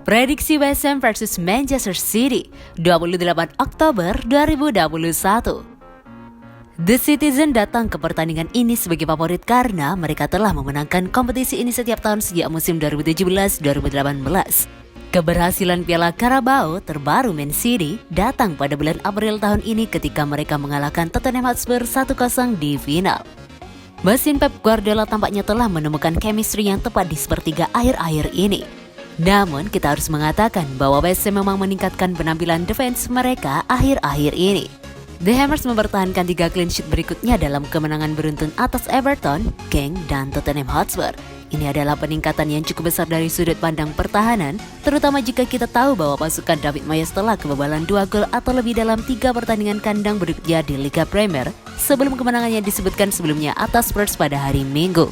Prediksi West Ham versus Manchester City 28 Oktober 2021. The Citizen datang ke pertandingan ini sebagai favorit karena mereka telah memenangkan kompetisi ini setiap tahun sejak musim 2017-2018. Keberhasilan Piala Carabao terbaru Man City datang pada bulan April tahun ini ketika mereka mengalahkan Tottenham Hotspur 1-0 di final. Mesin Pep Guardiola tampaknya telah menemukan chemistry yang tepat di sepertiga akhir-akhir ini. Namun kita harus mengatakan bahwa West Ham memang meningkatkan penampilan defense mereka akhir-akhir ini. The Hammers mempertahankan 3 clean sheet berikutnya dalam kemenangan beruntun atas Everton, Genk, dan Tottenham Hotspur. Ini adalah peningkatan yang cukup besar dari sudut pandang pertahanan, terutama jika kita tahu bahwa pasukan David Moyes telah kebobolan 2 gol atau lebih dalam 3 pertandingan kandang berikutnya di Liga Premier sebelum kemenangannya disebutkan sebelumnya atas Spurs pada hari Minggu.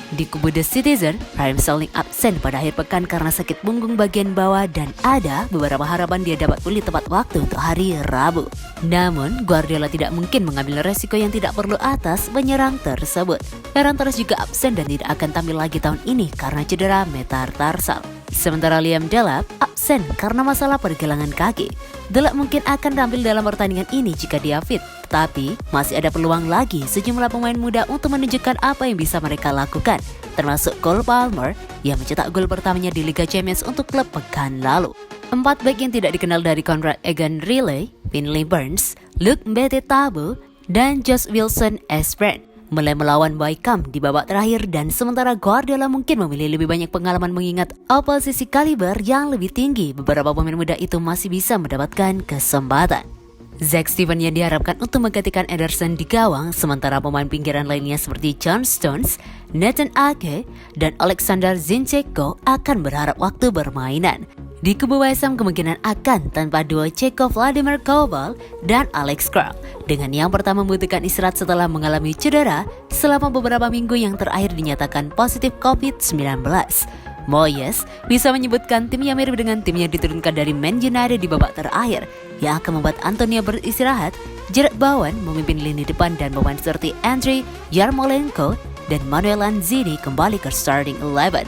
Di kubu The Citizen, Raheem Sterling absen pada akhir pekan karena sakit punggung bagian bawah dan ada beberapa harapan dia dapat pulih tepat waktu untuk hari Rabu. Namun, Guardiola tidak mungkin mengambil resiko yang tidak perlu atas penyerang tersebut. Ferran Torres juga absen dan tidak akan tampil lagi tahun ini karena cedera metatarsal. Sementara Liam Delap absen karena masalah pergelangan kaki. Delap mungkin akan tampil dalam pertandingan ini jika dia fit. Tapi masih ada peluang lagi sejumlah pemain muda untuk menunjukkan apa yang bisa mereka lakukan, termasuk Cole Palmer yang mencetak gol pertamanya di Liga Champions untuk klub pekan lalu. 4 bek yang tidak dikenal dari Conrad Egan Riley, Finley Burns, Luke Mbete Tabo, dan Josh Wilson-Espren mulai melawan Wycombe di babak terakhir dan sementara Guardiola mungkin memilih lebih banyak pengalaman mengingat oposisi kaliber yang lebih tinggi, beberapa pemain muda itu masih bisa mendapatkan kesempatan. Zack Steven yang diharapkan untuk menggantikan Ederson di gawang, sementara pemain pinggiran lainnya seperti John Stones, Nathan Ake, dan Alexander Zinchenko akan berharap waktu bermainan. Di kubu West Ham kemungkinan akan tanpa duo Ceko Vladimir Koval dan Alex Král, dengan yang pertama membutuhkan istirahat setelah mengalami cedera selama beberapa minggu yang terakhir dinyatakan positif COVID-19. Moyes bisa menyebutkan tim yang mirip dengan tim yang diturunkan dari Man United di babak terakhir, yang akan membuat Antonio beristirahat, Jarrod Bowen memimpin lini depan dan pemain seperti Andriy Yarmolenko dan Manuel Lanzini kembali ke starting 11.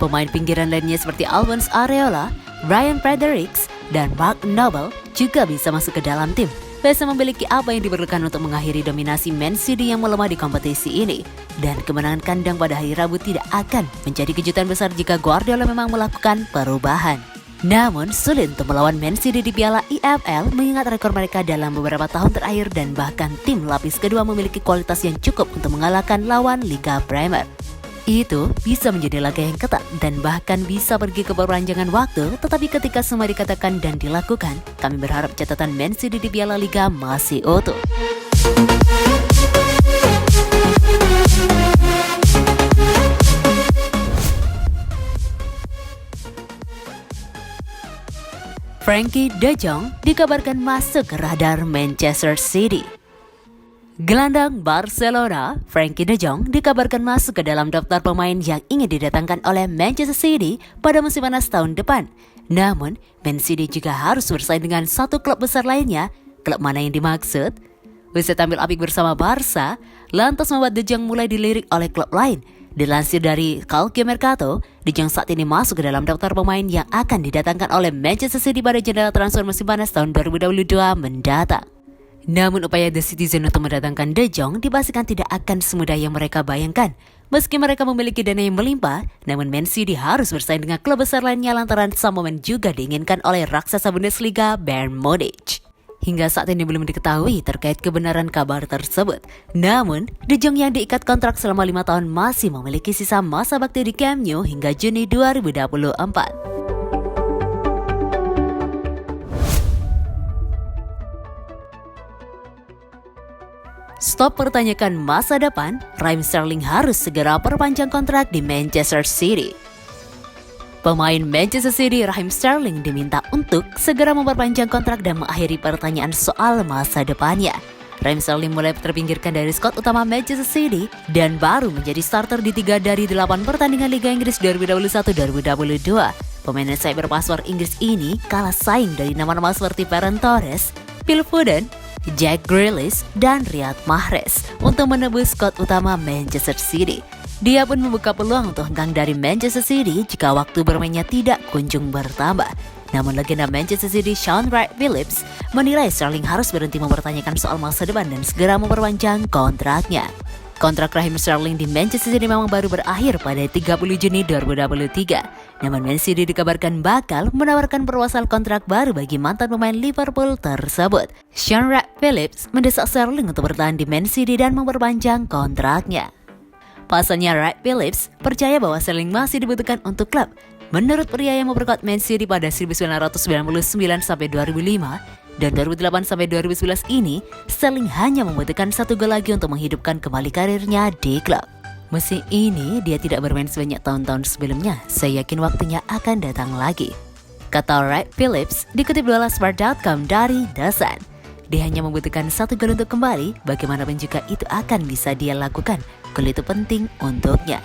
Pemain pinggiran lainnya seperti Alphonse Areola, Ryan Fredericks, dan Mark Noble juga bisa masuk ke dalam tim. West Ham memiliki apa yang diperlukan untuk mengakhiri dominasi Man City yang melemah di kompetisi ini. Dan kemenangan kandang pada hari Rabu tidak akan menjadi kejutan besar jika Guardiola memang melakukan perubahan. Namun sulit untuk melawan Man City di Piala EFL mengingat rekor mereka dalam beberapa tahun terakhir dan bahkan tim lapis kedua memiliki kualitas yang cukup untuk mengalahkan lawan Liga Premier. Itu bisa menjadi laga yang ketat dan bahkan bisa pergi ke perpanjangan waktu, tetapi ketika semua dikatakan dan dilakukan, kami berharap catatan Man City di Piala Liga masih utuh. Frenkie de Jong dikabarkan masuk ke radar Manchester City. Gelandang Barcelona, Frenkie de Jong dikabarkan masuk ke dalam daftar pemain yang ingin didatangkan oleh Manchester City pada musim panas tahun depan. Namun, Man City juga harus bersaing dengan satu klub besar lainnya. Klub mana yang dimaksud? Usai tampil apik bersama Barca, lantas membuat de Jong mulai dilirik oleh klub lain. Dilansir dari Calcio Mercato, de Jong saat ini masuk ke dalam daftar pemain yang akan didatangkan oleh Manchester City pada jendela transfer musim panas tahun 2022 mendatang. Namun upaya The Citizen untuk mendatangkan De Jong dipastikan tidak akan semudah yang mereka bayangkan. Meski mereka memiliki dana yang melimpah, namun Man City harus bersaing dengan klub besar lainnya lantaran sang pemain juga diinginkan oleh raksasa Bundesliga Bayern Munich. Hingga saat ini belum diketahui terkait kebenaran kabar tersebut. Namun, De Jong yang diikat kontrak selama 5 tahun masih memiliki sisa masa bakti di Camp Nou hingga Juni 2024. Stop pertanyakan masa depan, Raheem Sterling harus segera perpanjang kontrak di Manchester City. Pemain Manchester City Raheem Sterling diminta untuk segera memperpanjang kontrak dan mengakhiri pertanyaan soal masa depannya. Raheem Sterling mulai terpinggirkan dari skuad utama Manchester City dan baru menjadi starter di 3 dari 8 pertandingan Liga Inggris 2021-2022. Pemain sayap berpaspor Inggris ini kalah saing dari nama-nama seperti Ferran Torres, Phil Foden, Jack Grealish, dan Riyad Mahrez untuk menebus skuad utama Manchester City. Dia pun membuka peluang untuk hengkang dari Manchester City jika waktu bermainnya tidak kunjung bertambah. Namun legenda Manchester City Sean Wright-Phillips menilai Sterling harus berhenti mempertanyakan soal masa depan dan segera memperpanjang kontraknya. Kontrak Raheem Sterling di Manchester City memang baru berakhir pada 30 Juni 2023. Namun Man City dikabarkan bakal menawarkan perluasan kontrak baru bagi mantan pemain Liverpool tersebut. Sean Wright-Phillips mendesak Sterling untuk bertahan di Man City dan memperpanjang kontraknya. Pasalnya Wright-Phillips percaya bahwa Sterling masih dibutuhkan untuk klub. Menurut pria yang memperkuat Man City pada 1999-2005 dan 2008-2011 ini, Sterling hanya membutuhkan 1 gol lagi untuk menghidupkan kembali karirnya di klub. Musim ini dia tidak bermain sebanyak tahun-tahun sebelumnya. Saya yakin waktunya akan datang lagi, kata Wright-Phillips dikutip Sport.com dari The Sun. Dia hanya membutuhkan 1 gol untuk kembali, bagaimanapun juga itu akan bisa dia lakukan. Gol itu penting untuknya.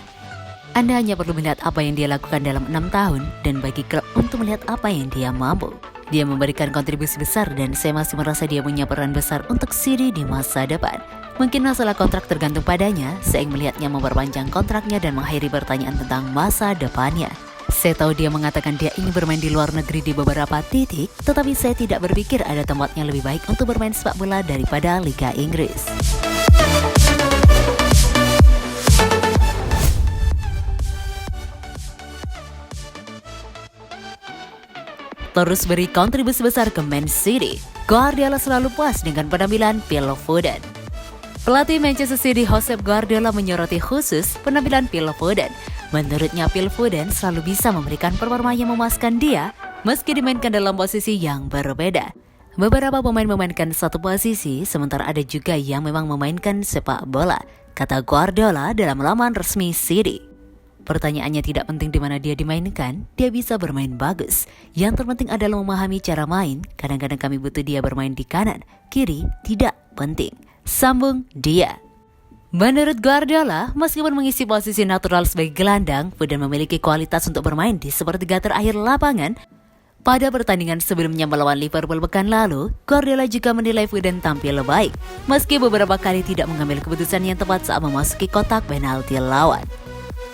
Anda hanya perlu melihat apa yang dia lakukan dalam 6 tahun dan bagi klub untuk melihat apa yang dia mampu. Dia memberikan kontribusi besar dan saya masih merasa dia punya peran besar untuk City di masa depan. Mungkin masalah kontrak tergantung padanya, saya ingin melihatnya memperpanjang kontraknya dan mengakhiri pertanyaan tentang masa depannya. Saya tahu dia mengatakan dia ingin bermain di luar negeri di beberapa titik, tetapi saya tidak berpikir ada tempat yang lebih baik untuk bermain sepak bola daripada Liga Inggris. Terus beri kontribusi besar ke Man City, Guardiola selalu puas dengan penampilan Phil Foden. Pelatih Manchester City Josep Guardiola menyoroti khusus penampilan Phil Foden. Menurutnya Phil Foden selalu bisa memberikan performa yang memuaskan dia meski dimainkan dalam posisi yang berbeda. Beberapa pemain memainkan satu posisi, sementara ada juga yang memang memainkan sepak bola, kata Guardiola dalam laman resmi City. Pertanyaannya tidak penting di mana dia dimainkan, dia bisa bermain bagus. Yang terpenting adalah memahami cara main. Kadang-kadang kami butuh dia bermain di kanan, kiri tidak penting, sambung dia. Menurut Guardiola, meskipun mengisi posisi natural sebagai gelandang, Foden memiliki kualitas untuk bermain di sepertiga terakhir lapangan. Pada pertandingan sebelumnya melawan Liverpool pekan lalu, Guardiola juga menilai Foden tampil baik, meski beberapa kali tidak mengambil keputusan yang tepat saat memasuki kotak penalti lawan.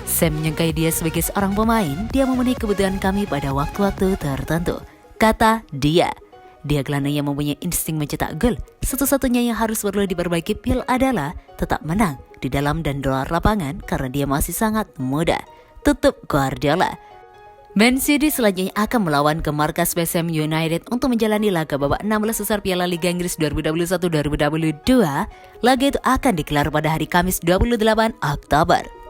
Saya menyangkai dia sebagai seorang pemain, dia memenuhi kebutuhan kami pada waktu-waktu tertentu, kata dia. Dia gelandang yang mempunyai insting mencetak gol. Satu-satunya yang harus perlu diperbaiki Phil adalah tetap menang di dalam dan luar lapangan karena dia masih sangat muda, tutup Guardiola. Man City selanjutnya akan melawan ke markas West Ham United untuk menjalani laga babak 16 besar Piala Liga Inggris 2021-2022. Laga itu akan digelar pada hari Kamis 28 Oktober.